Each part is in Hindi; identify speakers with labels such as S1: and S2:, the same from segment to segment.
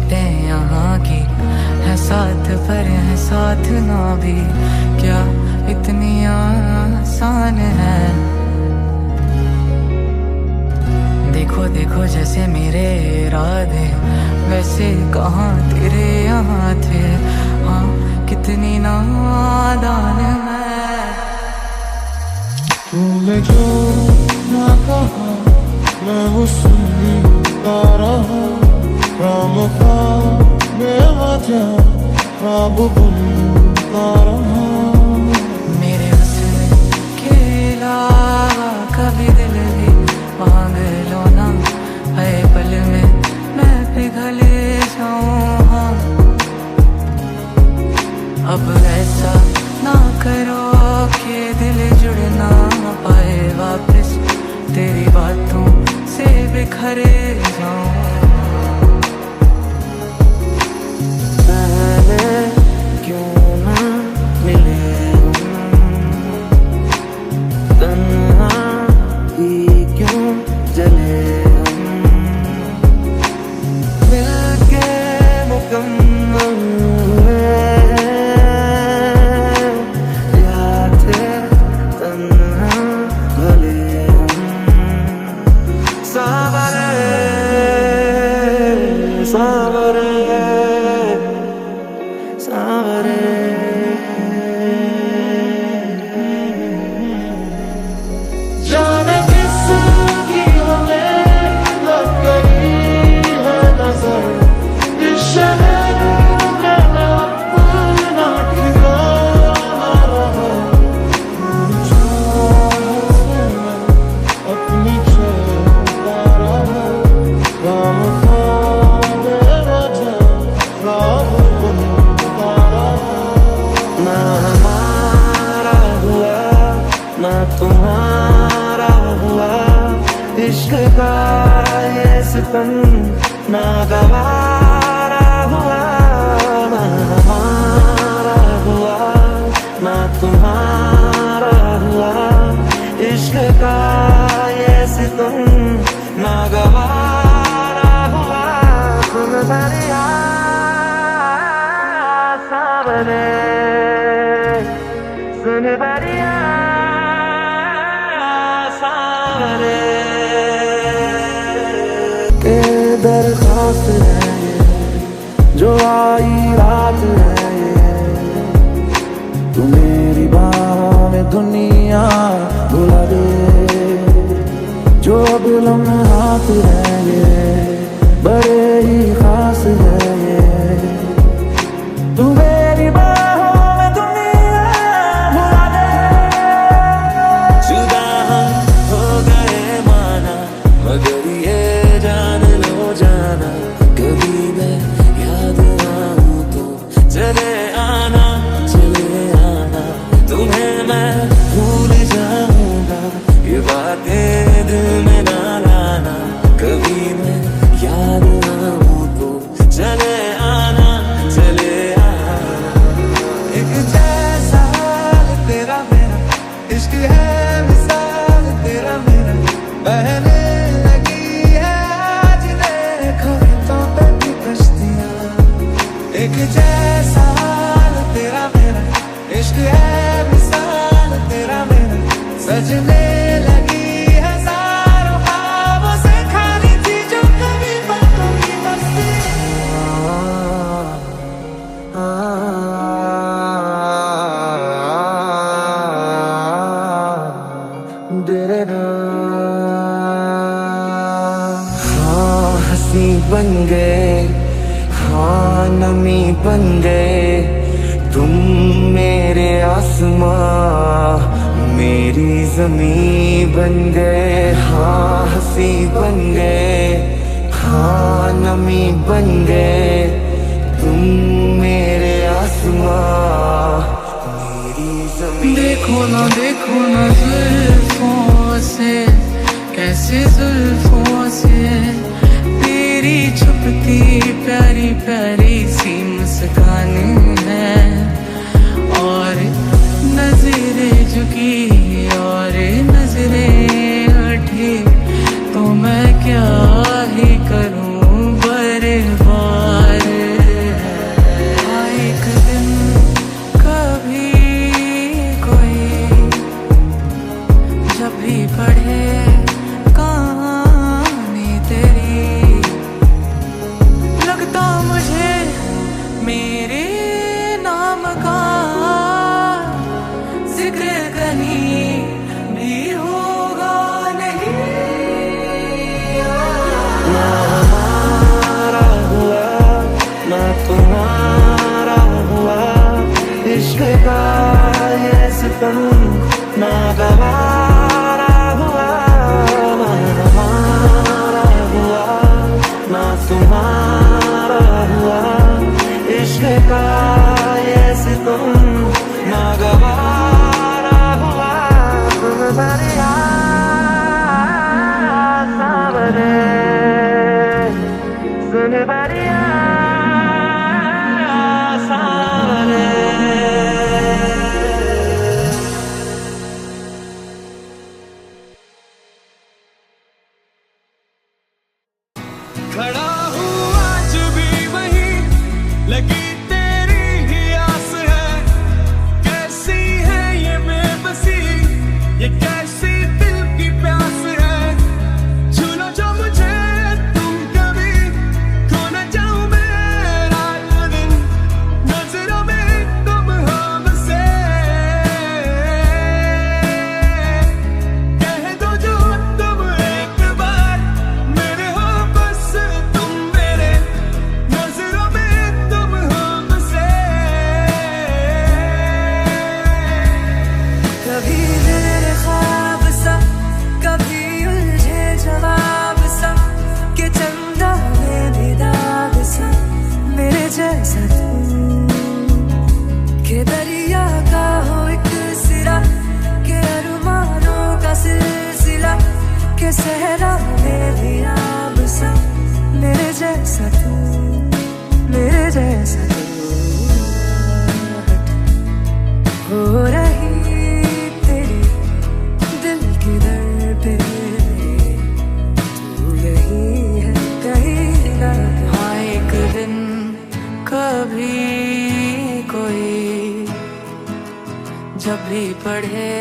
S1: बातें यहाँ की है साथ पर है साथ ना भी, क्या इतनी आसान है। देखो देखो जैसे मेरे इरादे वैसे कहाँ तेरे यहाँ थे, हाँ कितनी नादान मैं।
S2: तूने जो ना कहा मैं वो सुनता रहा, खामखा बेवजह ख्वाब बुनता रहा।
S1: मेरे हुस्न के अलावा कभी दिल भी मांग लो ना, हर पल में मैं पिघल जाऊं। हाँ अब ऐसा ना करो कि दिल जुड़ ना पाए वापस, तेरी बातों से बिखर जाऊं। पहले क्यों ना मिले तन्हा ही क्यों जले मिलके मुकम्मल तुम्हारा हुआ इश्क का ये सितम नागवारा हुआ। ना हमारा हुआ ना तुम्हारा हुआ इश्क का ये सितम नागवारा हुआ। सुन दरिया सावरे सुन दरिया के दरखास्त है ये जो आई रात है ये, तू मेरी बाहों में दुनिया भुला दे। जो अब लम्हात है ये बड़े ही खास है ये, तू मेरी बाहों में दुनिया भुला दे। जुदा हो गए माना मगर ये जान लो जाना, कभी मैं याद आऊं तो चले आना तुम्हें मैं भूल जाऊंगा। ये बातें दिल में ना लाना, कभी मैं याद आऊं तो चले आना एक जैसा तेरा मेरा इश्क है मिसाल तेरा मेरा, बहने लगी है आज देखो तो भी कश्तियां। एक जैसा तेरा मेरा इश्क है मिसाल तेरा मेरा, सजने लगी है सारों ख्वाबों से खाली थी जो कभी बातों की बस्ती। हाँ हंसी बन गए हाँ नमी बन गए तुम मेरे आसमां मेरी ज़मीं बन गए। हाँ हंसी बन गए हाँ नमी बन गए तुम मेरे आसमां मेरी ज़मीं। देखो ना जुल्फों से कैसे जुल्फों से तेरी छुपती प्यारी प्यारी सी मुस्कान है, और नजरें झुकी और नजरें उठी तो मैं क्या ही करूं बर्बाद
S2: इश्क का ये सितम नागवारा हुआ, ना हमारा हुआ ना तुम्हारा हुआ। इश्क का ये सितम नागवारा हुआ। तुम दरिया सावरे, सुन दरिया सावरे।
S3: खड़ा हूँ आज भी वहीं, लगी तेरी ही आस है। कैसी है ये बेबसी, ये कैसी दिल की प्यास है। छू लो जो मुझे तुम कभी, खो न जाऊं मैं रात दिन, नजरों में तुम हो बसे। कह दो जो तुम एक बार, मेरे हो बस तुम मेरे, नजरों में तुम हो बसे।
S1: कभी मेरे ख्वाब सा, कभी उलझे जवाब सा, कि चंदा में भी दाग सा मेरे जैसा तू, के दरिया का हो एक सिरा, के अरमानों का सिलसिला, के सहरा में भी आब सा मेरे जैसा तू, मेरे जैसा तू। हो रही तेरी दिल की धड़कन, तू यही है कहीं ना। हाँ एक दिन कभी कोई जब भी पढ़े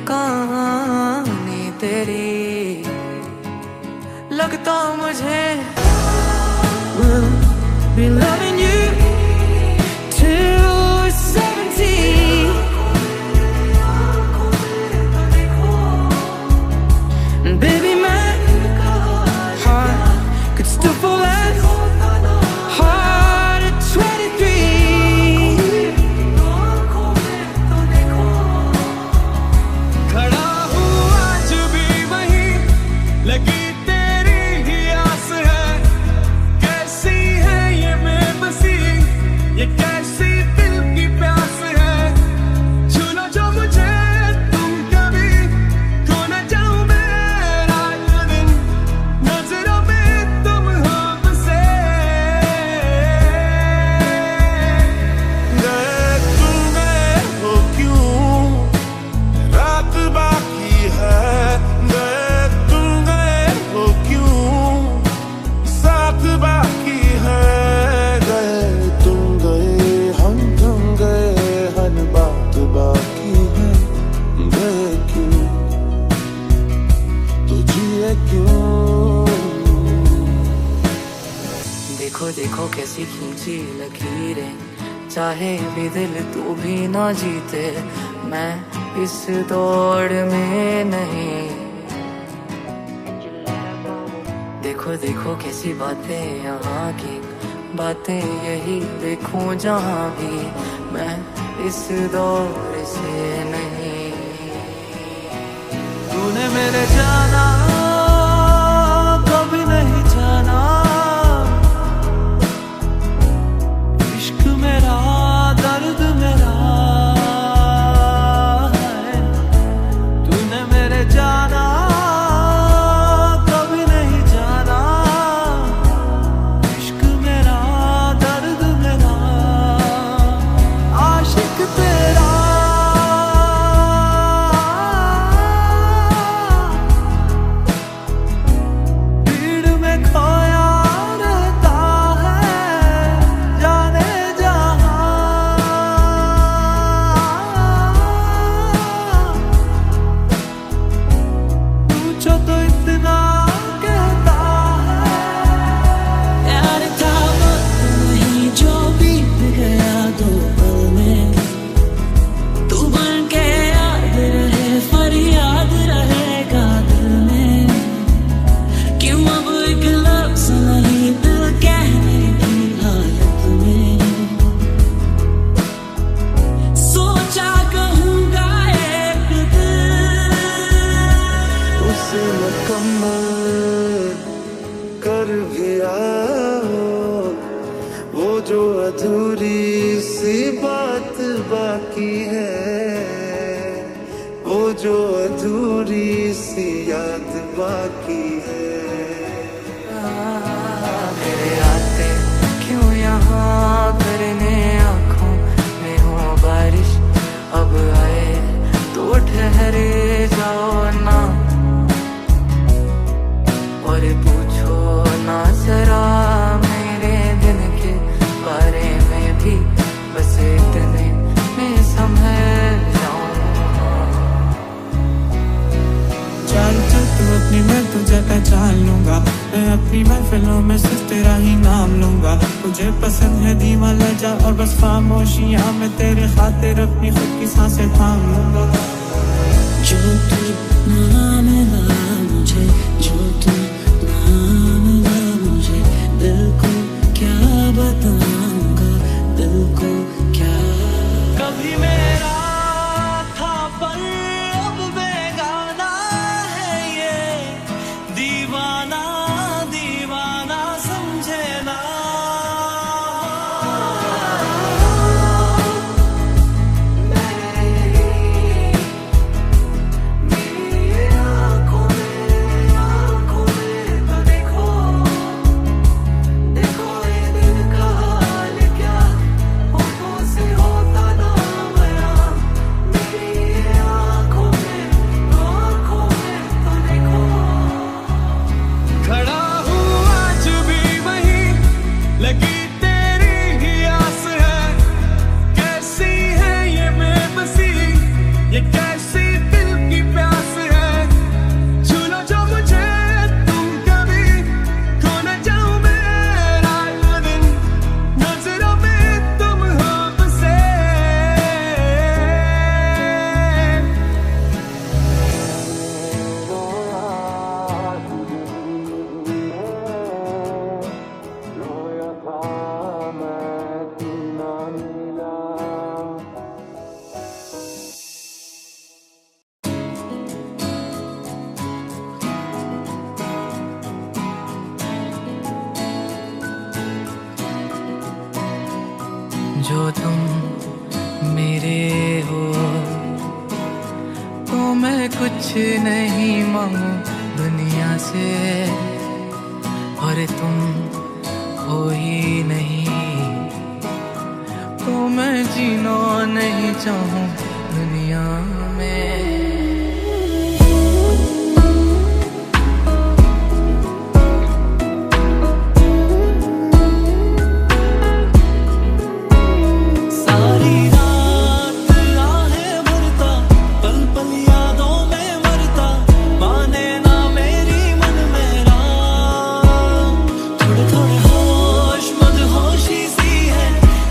S1: कहानी तेरी, लगता मुझे be loving you till 70. Baby, my heart could still fall as hard at 23.
S3: खड़ा हूँ आज भी वहीं, लगी तेरी ही आस है। कैसी है ये बेबसी, ये कैसी दिल की प्यास है। छू लो जो मुझे तुम कभी, खो न जाऊं मैं रात दिन, नजरों में तुम हो बसे।
S2: गए तुम गए हो क्यों, रात बाकी है। गए तुम गए हो क्यों, साथ बाकी है। गए तुम गए हम थम गए, हर बात बाकी है। गए क्यों तो जिए क्यों।
S1: देखो देखो कैसी खींची लकीरें, चाहे भी दिल तू भी ना जीते, मैं इस दौड़ में नहीं। देखो देखो कैसी बातें यहाँ की, बातें यही देखूं जहाँ भी, मैं इस दौर से नहीं। तूने मेरे जाना कभी नहीं जाना, इश्क मेरा दर्द मेरा है। तूने मेरे जाना कभी नहीं जाना, इश्क मेरा दर्द मेरा। आशिक तेरा
S2: जो अधूरी सी बात बाकी है, वो जो अधूरी सी याद बाकी है।
S1: मेरे आते क्यों यहाँ करने आँखों में हो बारिश, अब आए तो ठहरे जाओ ना, और पूछो ना जरा मेरे दिन के बारे में भी, बस इतने में संभल
S3: चल चल तू अपनी, मैं तुझे पहचान लूंगा। मैं अपनी महफिलों में सिर्फ तेरा ही नाम लूंगा। मुझे पसंद है दीवाना जा, और बस खामोशियां में तेरे खातिर अपनी खुद की सांसें थाम लूंगा।
S4: जो तू ना मिला मुझे, जो तू ना मिला मुझे, दिल को क्या बताऊंगा, दिल को क्या।
S3: कभी मेरा था पर अब बेगाना है ये, दीवाना दीवाना समझे ना। खड़ा हूँ आज भी वहीं, लगी तेरी ही आस है। कैसी है ये बेबसी, ये कैसी दिल की प्यास है। छू लो जो मुझे तुम कभी, खो न जाऊं मेरा ये दिन, नजरों में तुम हो बसे।
S1: जो तुम मेरे हो तो मैं कुछ नहीं मांगू दुनिया से, और तुम हो ही नहीं तो मैं जीना नहीं चाहूँ दुनिया में।
S4: सारी रात आहें भरता, पल पल यादों में मरता, माने ना मेरी मन मेरा। थोड़े थोड़े होश मदहोशी सी है,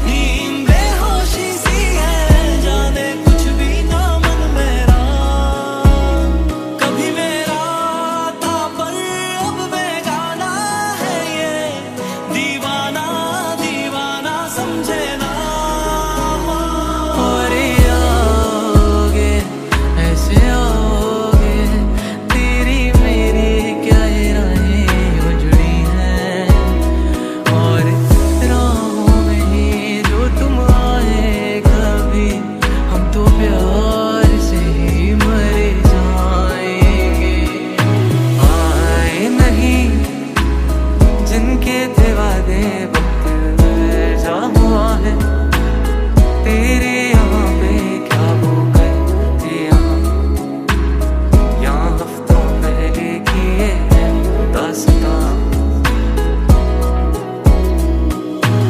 S4: नींद बेहोशी सी है, जाने कुछ भी ना मन मेरा। कभी मेरा था पर अब बेगाना है ये, दीवाना दीवाना समझे ना।
S1: और आओगे ऐसे आओगे, तेरी मेरी क्या ये राहें उजड़ी हैं, और राहों में ही जो तुम आए कभी, हम तो प्यार से ही मर जाएंगे। आए नहीं जिनके थे वादे, वक्त जा हुआ है तेरे यहाँ पे, क्या वो गए थे यहाँ हफ्तों पहले किए हैं दास्तां।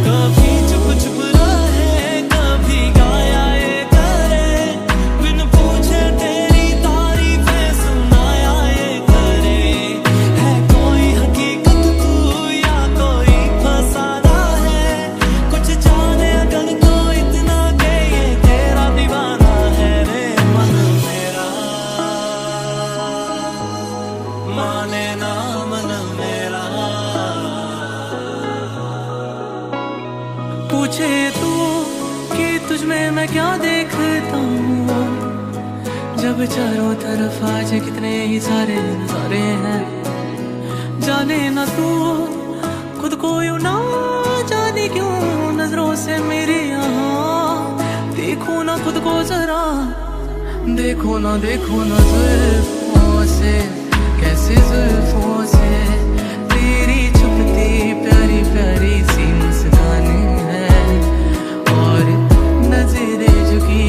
S4: कभी चुप चुप रहे, कभी गाया ये करे, बिन पूछे तेरी तारीफें सुनाया ये करे। है कोई हकीकत तू या कोई फसाना है, कुछ जाने अगर तो इतना के ये तेरा दीवाना है रे। मन मेरा माने ना मन मेरा।
S1: पूछे तू कि तुझ में मैं क्या देखता हूँ, जब चारों तरफ आज कितने ही सारे नजारे हैं। जाने ना तू खुद को यूं ना जाने क्यों नजरों से मेरी यहाँ, देखो ना खुद को जरा, देखो ना जुल्फों से, कैसे जुल्फों से तेरी छुपती प्यारी प्यारी सी मुस्कान है, और नजरें झुकी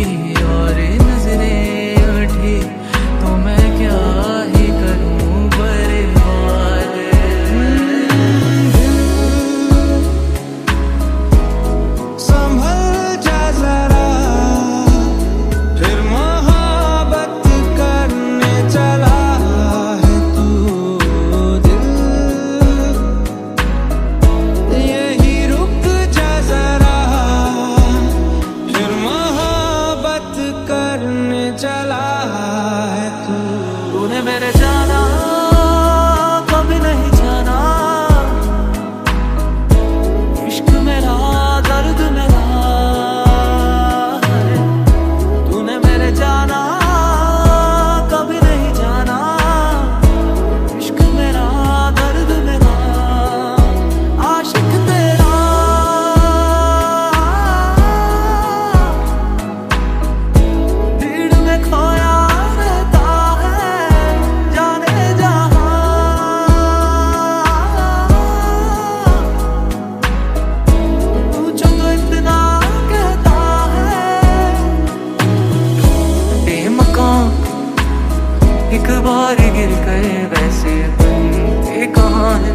S1: और नजरें उठी तो मैं क्या ही करूं बर्बाद।
S3: संभल जा जरा, फिर मोहब्बत करने चला है तू दिल, यही रुक जा जरा, फिर मोहब्बत करने चला है तू।
S1: तूने मेरे जाना कभी नहीं जाना, इश्क मेरा दर्द मेरा है। तूने मेरे जाना कभी नहीं जाना, इश्क मेरा दर्द मेरा, आशिक तेरा भीड़ में खोया रहता है, जाने जहां पूछो तो इतना कहता है। बेमकान एक बार गिर गए वैसे बनते कहाँ है,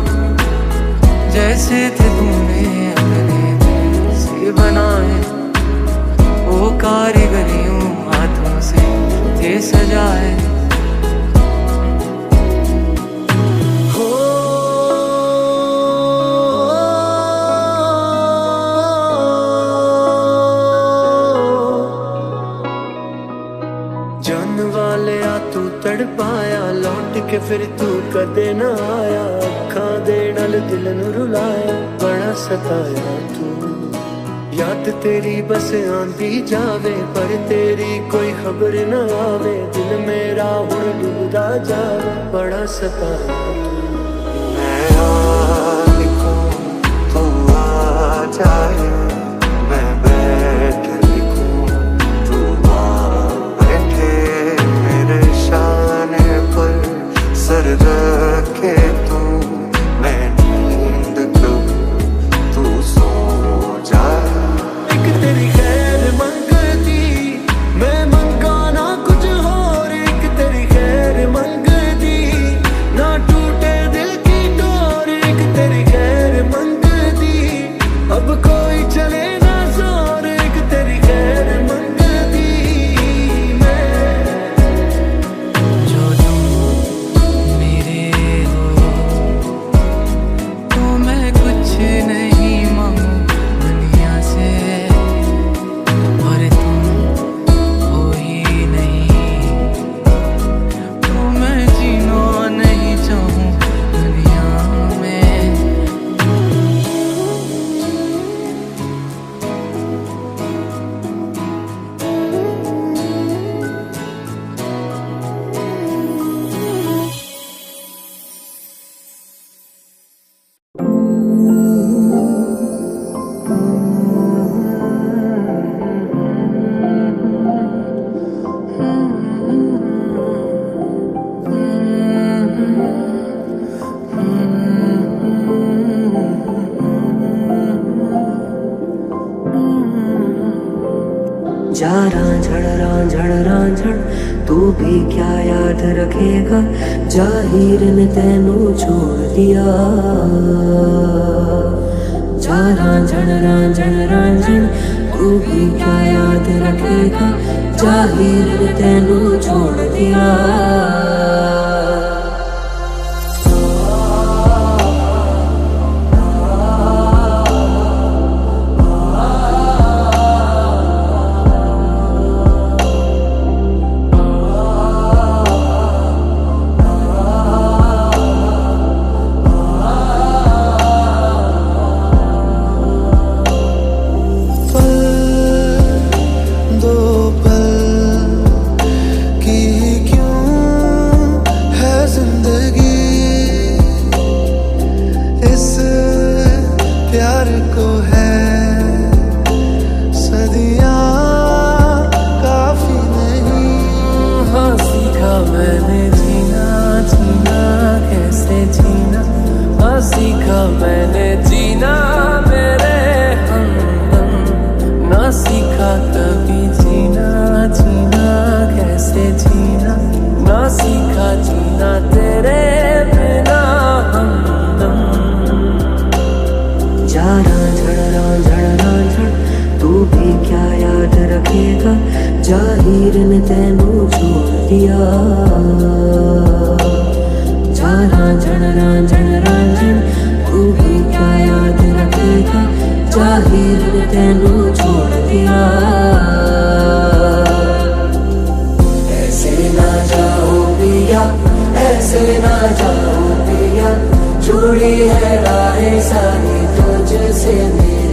S1: जैसे थे तूने अपने दिल से बनाए, वो कारीगरियों हाथों से थे सजाए। हो
S2: जान वाले आ तू तड़पाया, लौट के फिर तू कदे ना आया, अखां दे नाल दिल नू रुलाया, बड़ा सताया तू। याद तेरी बस आंदी जावे, पर तेरी कोई खबर न आवे, दिल मेरा हुण डूबदा जावे, बड़ा सताया तू। मैं आ लिखूं तू आ जाए, मैं बैठ लिखूं तू आ बैठे, मेरे शाने पर सर रखे तू, मैं नींद करूं तू सो जाए। एक तेरी खैर मंगती, मैं मंगा ना कुछ और, एक तेरी खैर मंगती, ना टूटे दिल की डोर, एक तेरी खैर मंगती, अब कोई चले ना जोर, एक तेरी खैर मंगती मैं।
S1: जो तुम मेरे हो तो मैं कुछ नहीं मांगू दुनिया से, और तुम हो ही नहीं तो मैं जीना नहीं चाहूँ दुनिया में।
S5: जा रांझड़ रांझड़ तू भी क्या याद रखेगा, जाहिर ने तेनू छोड़ दिया। जा रांझड़ रांझड़ तू भी क्या याद रखेगा, जाहिर ने तेनू छोड़ दिया।
S2: दो पल की क्यों
S5: रखेगा जाहिर ने तेनू छोड़ दिया जा रांझण रांझण रांझण तू भी क्या याद रखेगा जाहिर ने तेनू छोड़ दिया ऐसे ना जाओ पिया ऐसे ना जाओ पिया जुड़ी है राहें सारी तुझसे मेरी